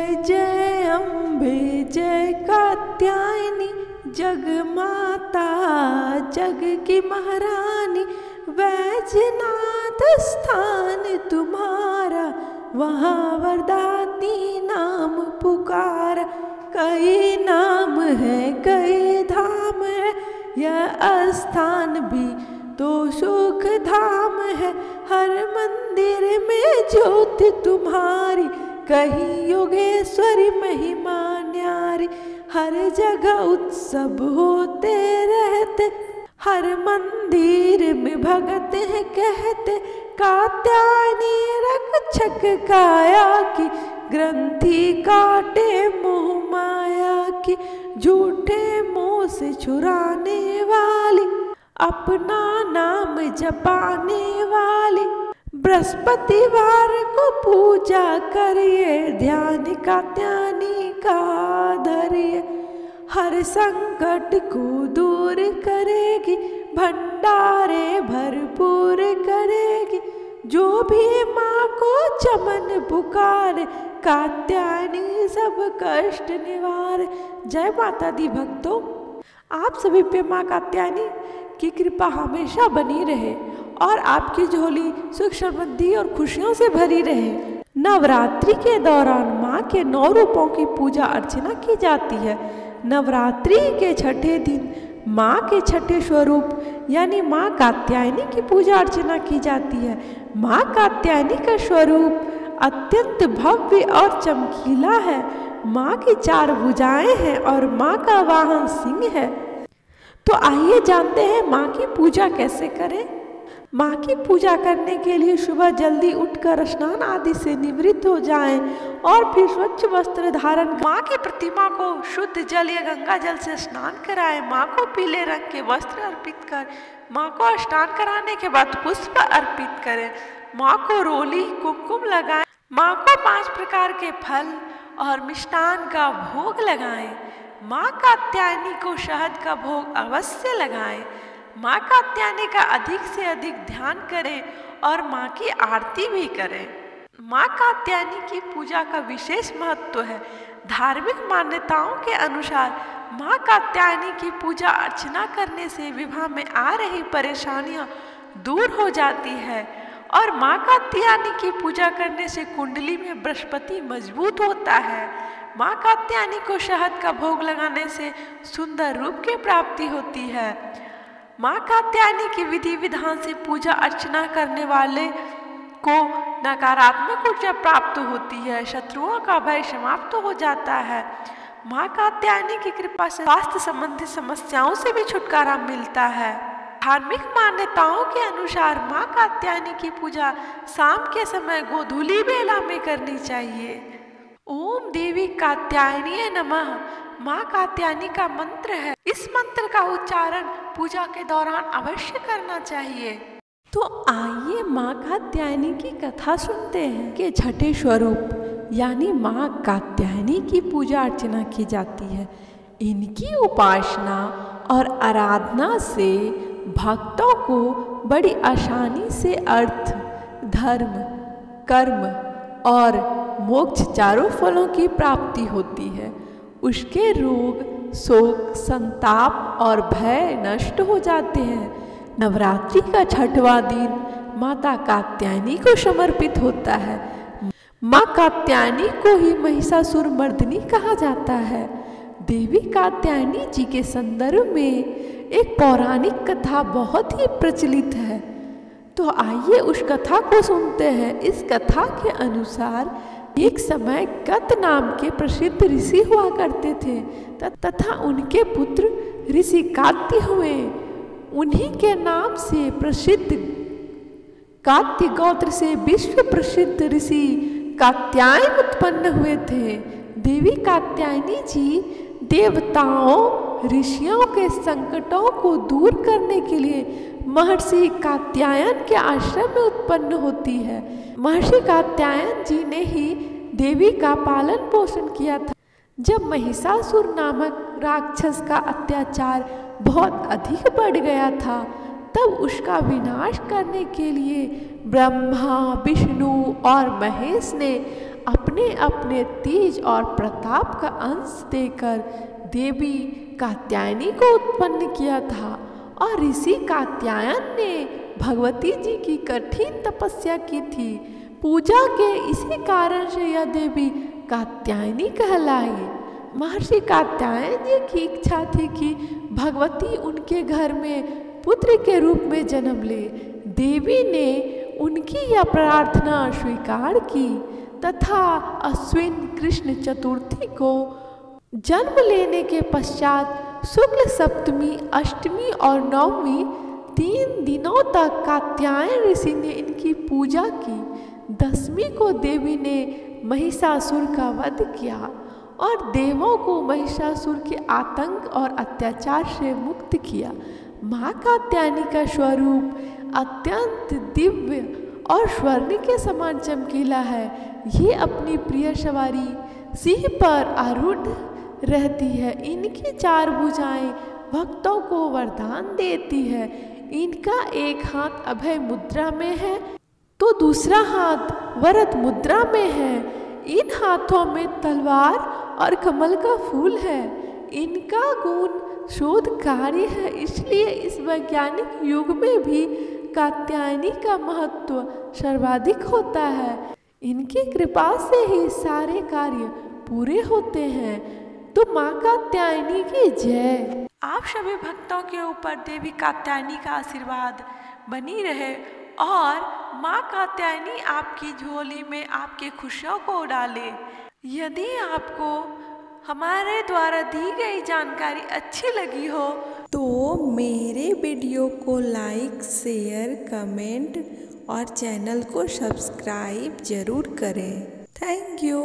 जय अम्बे जय कात्यायनी, जगमाता जग की महारानी। वैजनाथ स्थान तुम्हारा, वहाँ वरदाती नाम पुकारा। कई नाम है कई धाम है, यह स्थान भी तो सुख धाम है। हर मंदिर में ज्योत तुम्हारी, कहीं योगेश्वरी महिमा न्यारी। हर जगह उत्सव होते रहते, हर मंदिर में भगत हैं कहते। कात्यायनी रक्षक काया की, ग्रंथि काटे मोह माया की। झूठे मोह से छुड़ाने वाली, अपना नाम जपाने वाली। बृहस्पतिवार को पूजा करिए, ध्यान कात्यायनी का धरिए। हर संकट को दूर करेगी, भंडारे भरपूर करेगी। जो भी माँ को चमन पुकारे, कात्यायनी सब कष्ट निवारे। जय माता दी भक्तों, आप सभी पे माँ कात्यायनी की कृपा हमेशा बनी रहे और आपकी झोली सुख समृद्धि और खुशियों से भरी रहे। नवरात्रि के दौरान माँ के 9 रूपों की पूजा अर्चना की जाती है। नवरात्रि के छठे दिन माँ के छठे स्वरूप यानी माँ कात्यायनी की पूजा अर्चना की जाती है। माँ कात्यायनी का स्वरूप अत्यंत भव्य और चमकीला है। माँ की 4 भुजाएं हैं और माँ का वाहन सिंह है। तो आइए जानते हैं माँ की पूजा कैसे करें। माँ की पूजा करने के लिए सुबह जल्दी उठकर स्नान आदि से निवृत्त हो जाएं और फिर स्वच्छ वस्त्र धारण कर माँ की प्रतिमा को शुद्ध जल या गंगा जल से स्नान कराएं। माँ को पीले रंग के वस्त्र अर्पित कर माँ को स्नान कराने के बाद पुष्प अर्पित करें। माँ को रोली कुमकुम लगाएं। माँ को 5 प्रकार के फल और मिष्टान का भोग लगाएं। माँ कात्यायनी को शहद का भोग अवश्य लगाएं। माँ कात्यायनी का अधिक से अधिक ध्यान करें और माँ की आरती भी करें। माँ कात्यायनी की पूजा का विशेष महत्व है। धार्मिक मान्यताओं के अनुसार माँ कात्यायनी की पूजा अर्चना करने से विवाह में आ रही परेशानियाँ दूर हो जाती है और माँ कात्यायनी की पूजा करने से कुंडली में बृहस्पति मजबूत होता है। माँ कात्यायनी को शहद का भोग लगाने से सुंदर रूप की प्राप्ति होती है। माँ कात्यायनी की विधि विधान से पूजा अर्चना करने वाले को नकारात्मक ऊर्जा प्राप्त होती है, शत्रुओं का भय समाप्त हो जाता है। माँ कात्यायनी की कृपा से स्वास्थ्य संबंधी समस्याओं से भी छुटकारा मिलता है। धार्मिक मान्यताओं के अनुसार माँ कात्यायनी की पूजा शाम के समय गोधूली बेला में करनी चाहिए। ओम देवी कात्यायनी नमः माँ कात्यायनी का मंत्र है। इस मंत्र का उच्चारण पूजा के दौरान अवश्य करना चाहिए। तो आइए माँ कात्यायनी की कथा सुनते हैं कि छठे स्वरूप यानी माँ कात्यायनी की पूजा अर्चना की जाती है। इनकी उपासना और आराधना से भक्तों को बड़ी आसानी से अर्थ, धर्म, कर्म और मोक्ष चारों फलों की प्राप्ति होती है। उसके रोग, शोक, संताप और भय नष्ट हो जाते हैं। नवरात्रि का 6वां दिन माता कात्यायनी को समर्पित होता है। माँ कात्यायनी को ही महिषासुर मर्दिनी कहा जाता है। देवी कात्यायनी जी के संदर्भ में एक पौराणिक कथा बहुत ही प्रचलित है। तो आइए उस कथा को सुनते हैं। इस कथा के अनुसार एक समय कत नाम के प्रसिद्ध ऋषि हुआ करते थे तथा उनके पुत्र ऋषि कात्य हुए। उन्हीं के नाम से प्रसिद्ध कात्य गोत्र से विश्व प्रसिद्ध ऋषि कात्यायन उत्पन्न हुए थे। देवी कात्यायनी जी देवताओं, ऋषियों के संकटों को दूर करने के लिए महर्षि कात्यायन के आश्रम में उत्पन्न होती है। महर्षि कात्यायन जी ने ही देवी का पालन पोषण किया था। जब महिषासुर नामक राक्षस का अत्याचार बहुत अधिक बढ़ गया था, तब उसका विनाश करने के लिए ब्रह्मा, विष्णु और महेश ने अपने अपने तेज और प्रताप का अंश देकर देवी कात्यायनी को उत्पन्न किया था। और ऋषि कात्यायन ने भगवती जी की कठिन तपस्या की थी। पूजा के इसी कारण से यह देवी कात्यायनी कहलाई। महर्षि कात्यायन जी की इच्छा थी कि भगवती उनके घर में पुत्र के रूप में जन्म ले। देवी ने उनकी यह प्रार्थना स्वीकार की तथा अश्विन कृष्ण चतुर्थी को जन्म लेने के पश्चात शुक्ल सप्तमी, अष्टमी और नवमी 3 दिनों तक कात्यायन ऋषि ने इनकी पूजा की। दसवीं को देवी ने महिषासुर का वध किया और देवों को महिषासुर के आतंक और अत्याचार से मुक्त किया। माँ कात्यायनी का स्वरूप अत्यंत दिव्य और स्वर्ण के समान चमकीला है। ये अपनी प्रिय सवारी सिंह पर आरूढ़ रहती है। इनकी 4 भुजाएं भक्तों को वरदान देती है। इनका एक हाथ अभय मुद्रा में है तो दूसरा हाथ वरद मुद्रा में है। इन हाथों में तलवार और कमल का फूल है। इनका गुण शोध कार्य है, इसलिए इस वैज्ञानिक युग में भी कात्यायनी का महत्व सर्वाधिक होता है। इनकी कृपा से ही सारे कार्य पूरे होते हैं। तो माँ कात्यायनी की जय। आप सभी भक्तों के ऊपर देवी कात्यायनी का आशीर्वाद बनी रहे और माँ कात्यायनी आपकी झोली में आपकी खुशियों को डाले। यदि आपको हमारे द्वारा दी गई जानकारी अच्छी लगी हो तो मेरे वीडियो को लाइक, शेयर, कमेंट और चैनल को सब्सक्राइब जरूर करें। Thank you.